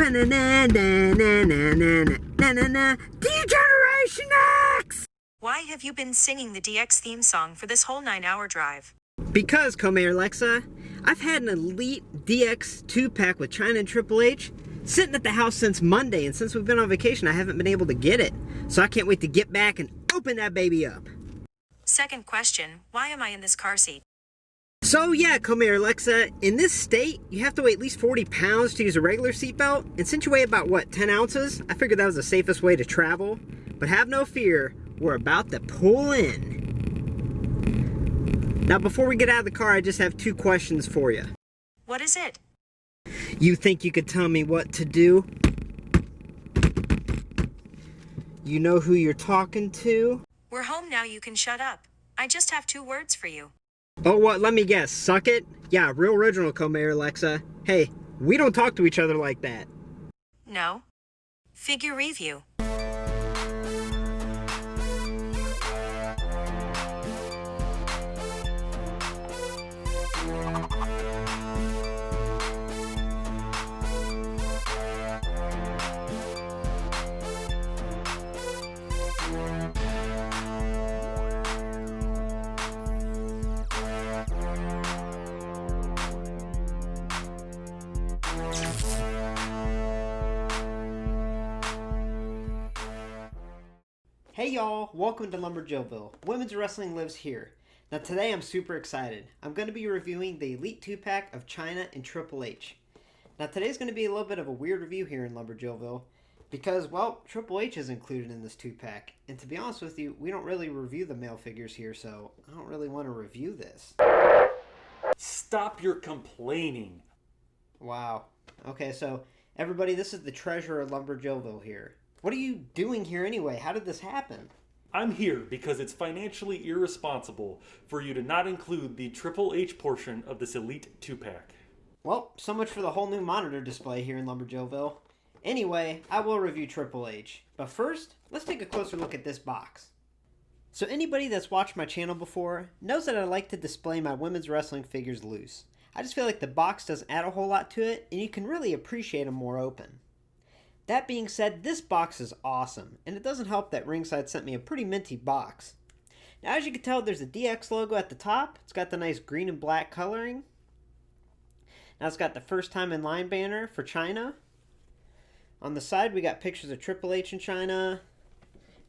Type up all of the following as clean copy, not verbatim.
Na na na na na na na na na na. Degeneration X! Why have you been singing the DX theme song for this whole 9-hour drive? Because, Co-Mayor Alexa, I've had an Elite DX 2-pack with Chyna and Triple H sitting at the house since Monday, and since we've been on vacation, I haven't been able to get it. So I can't wait to get back and open that baby up. Second question, why am I in this car seat? So yeah, Co-Mayor Alexa, in this state, you have to weigh at least 40 pounds to use a regular seatbelt, and since you weigh about, 10 ounces, I figured that was the safest way to travel. But have no fear, we're about to pull in. Now before we get out of the car, I just have 2 questions for you. What is it? You think you could tell me what to do? You know who you're talking to? We're home now, you can shut up. I just have 2 words for you. Oh, what? Let me guess. Suck it? Yeah, real original, Co-Mayor Alexa. Hey, we don't talk to each other like that. No. Figure review. Hey y'all, welcome to Lumberjillville. Women's Wrestling lives here. Now today I'm super excited. I'm going to be reviewing the Elite 2-pack of Chyna and Triple H. Now today's going to be a little bit of a weird review here in Lumberjillville because, well, Triple H is included in this 2-pack. And to be honest with you, we don't really review the male figures here, so I don't really want to review this. Stop your complaining. Wow. Okay, so everybody, this is the treasurer of Lumberjillville here. What are you doing here anyway? How did this happen? I'm here because it's financially irresponsible for you to not include the Triple H portion of this Elite 2-pack. Well, so much for the whole new monitor display here in Lumberjillville. Anyway, I will review Triple H. But first, let's take a closer look at this box. So anybody that's watched my channel before knows that I like to display my women's wrestling figures loose. I just feel like the box doesn't add a whole lot to it, and you can really appreciate them more open. That being said, this box is awesome, and it doesn't help that Ringside sent me a pretty minty box. Now, as you can tell, there's a DX logo at the top. It's got the nice green and black coloring. Now it's got the first time in line banner for Chyna. On the side, we got pictures of Triple H and Chyna,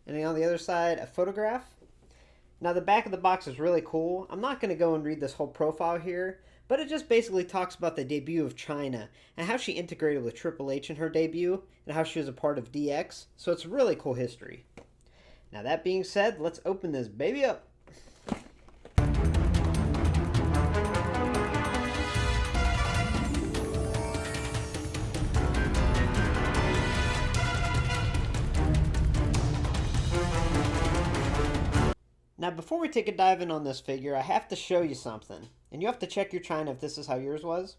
and then on the other side, a photograph. Now, the back of the box is really cool. I'm not going to go and read this whole profile here, but it just basically talks about the debut of Chyna and how she integrated with Triple H in her debut and how she was a part of DX. So it's really cool history. Now that being said, let's open this baby up. Now before we take a dive in on this figure, I have to show you something. And you have to check your Chyna if this is how yours was.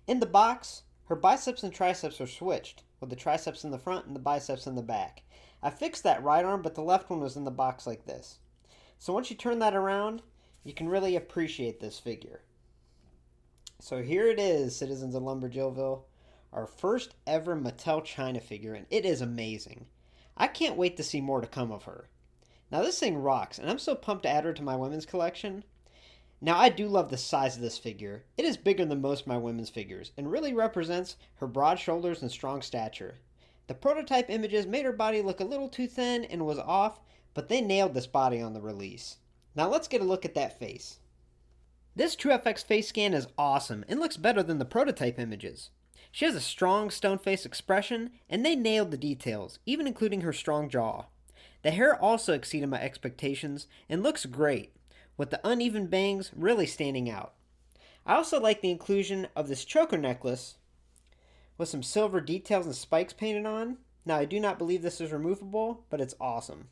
In the box, her biceps and triceps are switched, with the triceps in the front and the biceps in the back. I fixed that right arm, but the left one was in the box like this. So once you turn that around, you can really appreciate this figure. So here it is, citizens of Lumberjillville, our first ever Mattel Chyna figure, and it is amazing. I can't wait to see more to come of her. Now this thing rocks, and I'm so pumped to add her to my women's collection. Now I do love the size of this figure. It is bigger than most of my women's figures, and really represents her broad shoulders and strong stature. The prototype images made her body look a little too thin and was off, but they nailed this body on the release. Now let's get a look at that face. This TrueFX face scan is awesome, and looks better than the prototype images. She has a strong stone face expression, and they nailed the details, even including her strong jaw. The hair also exceeded my expectations, and looks great, with the uneven bangs really standing out. I also like the inclusion of this choker necklace with some silver details and spikes painted on. Now I do not believe this is removable, but it's awesome.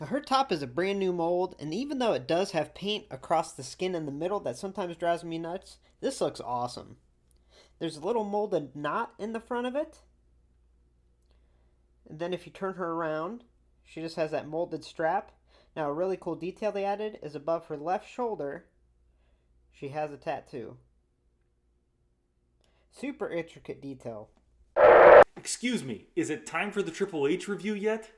Now her top is a brand new mold, and even though it does have paint across the skin in the middle that sometimes drives me nuts, this looks awesome. There's a little molded knot in the front of it. And then if you turn her around, she just has that molded strap. Now, a really cool detail they added is above her left shoulder, she has a tattoo. Super intricate detail. Excuse me, is it time for the Triple H review yet?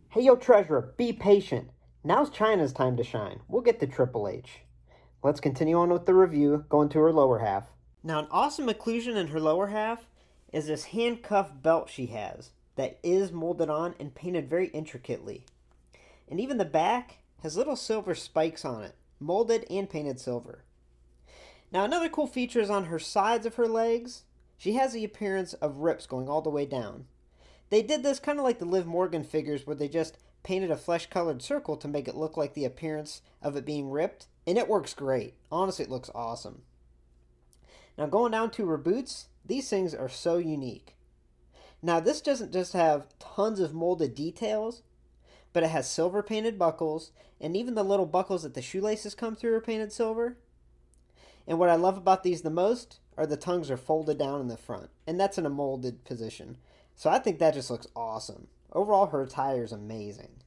Hey yo, Treasurer, be patient. Now's Chyna's time to shine. We'll get to Triple H. Let's continue on with the review, going to her lower half. Now, an awesome inclusion in her lower half is this handcuff belt she has that is molded on and painted very intricately. And even the back has little silver spikes on it, molded and painted silver. Now, another cool feature is on her sides of her legs. She has the appearance of rips going all the way down. They did this kind of like the Liv Morgan figures where they just painted a flesh-colored circle to make it look like the appearance of it being ripped, and it works great. Honestly, it looks awesome. Now, going down to her boots, these things are so unique. Now, this doesn't just have tons of molded details, but it has silver painted buckles, and even the little buckles that the shoelaces come through are painted silver. And what I love about these the most are the tongues are folded down in the front, and that's in a molded position. So I think that just looks awesome. Overall, her attire is amazing.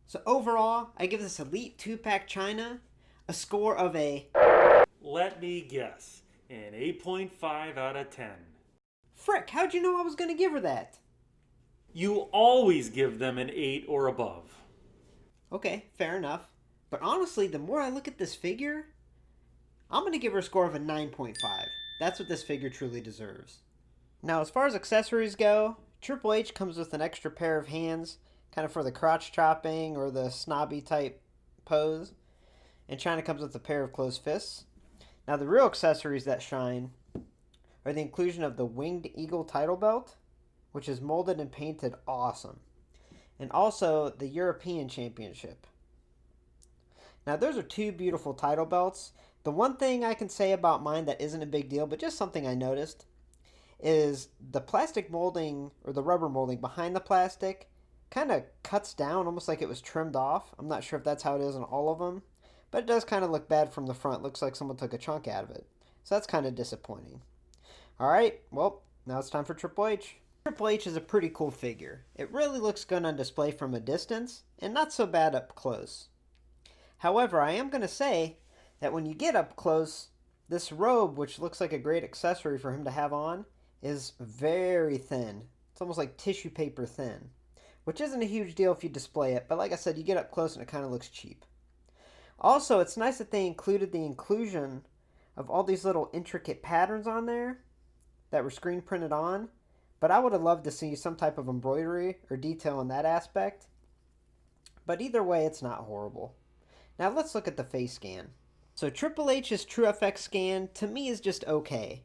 So overall, I give this Elite 2-pack Chyna a score of a... Let me guess, an 8.5 out of 10. Frick, how'd you know I was going to give her that? You always give them an 8 or above. Okay, fair enough. But honestly, the more I look at this figure, I'm going to give her a score of a 9.5. That's what this figure truly deserves. Now, as far as accessories go, Triple H comes with an extra pair of hands, kind of for the crotch chopping or the snobby type pose. And Chyna comes with a pair of closed fists. Now, the real accessories that shine are the inclusion of the Winged Eagle title belt, which is molded and painted awesome. And also the European Championship. Now, those are two beautiful title belts. The one thing I can say about mine that isn't a big deal, but just something I noticed, is the plastic molding, or the rubber molding behind the plastic, kind of cuts down, almost like it was trimmed off. I'm not sure if that's how it is on all of them, but it does kind of look bad from the front. Looks like someone took a chunk out of it. So that's kind of disappointing. Alright, well, now it's time for Triple H. Triple H is a pretty cool figure. It really looks good on display from a distance, and not so bad up close. However, I am going to say that when you get up close, this robe, which looks like a great accessory for him to have on, is very thin. It's almost like tissue paper thin, which isn't a huge deal if you display it, but like I said, you get up close and it kind of looks cheap. Also, it's nice that they included the inclusion of all these little intricate patterns on there that were screen printed on, but I would have loved to see some type of embroidery or detail in that aspect. But either way, it's not horrible. Now let's look at the face scan. So Triple H's TrueFX scan, to me, is just okay.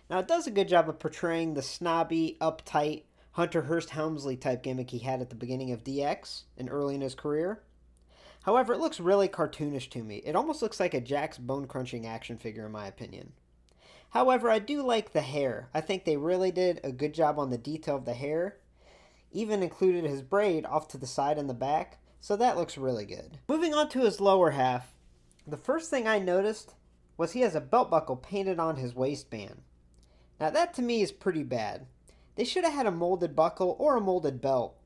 Now, it does a good job of portraying the snobby, uptight, Hunter Hearst Helmsley type gimmick he had at the beginning of DX and early in his career. However, it looks really cartoonish to me. It almost looks like a Jack's bone-crunching action figure, in my opinion. However, I do like the hair. I think they really did a good job on the detail of the hair. Even included his braid off to the side and the back, so that looks really good. Moving on to his lower half, the first thing I noticed was he has a belt buckle painted on his waistband. Now that to me is pretty bad. They should have had a molded buckle or a molded belt.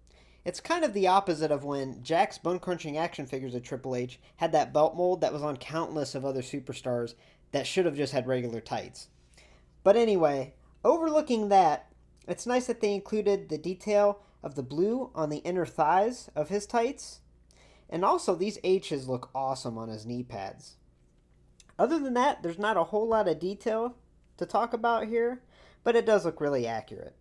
It's kind of the opposite of when Jack's bone-crunching action figures of Triple H had that belt mold that was on countless of other superstars that should have just had regular tights. But anyway, overlooking that, it's nice that they included the detail of the blue on the inner thighs of his tights. And also, these H's look awesome on his knee pads. Other than that, there's not a whole lot of detail to talk about here, but it does look really accurate.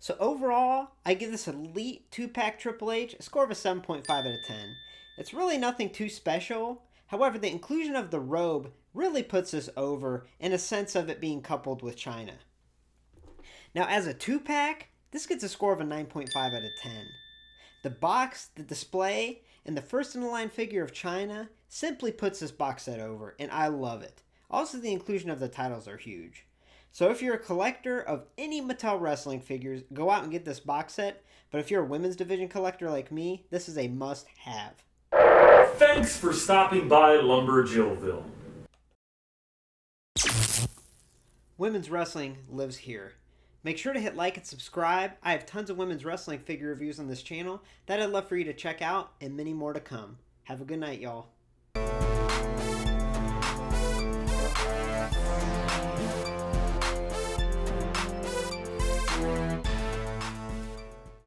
So overall, I give this Elite 2-pack Triple H a score of a 7.5 out of 10. It's really nothing too special. However, the inclusion of the robe really puts this over in a sense of it being coupled with Chyna. Now, as a 2-pack, this gets a score of a 9.5 out of 10. The box, the display, and the first-in-the-line figure of Chyna simply puts this box set over, and I love it. Also, the inclusion of the titles are huge. So if you're a collector of any Mattel wrestling figures, go out and get this box set. But if you're a women's division collector like me, this is a must-have. Thanks for stopping by Lumberjillville. Women's wrestling lives here. Make sure to hit like and subscribe. I have tons of women's wrestling figure reviews on this channel that I'd love for you to check out, and many more to come. Have a good night, y'all.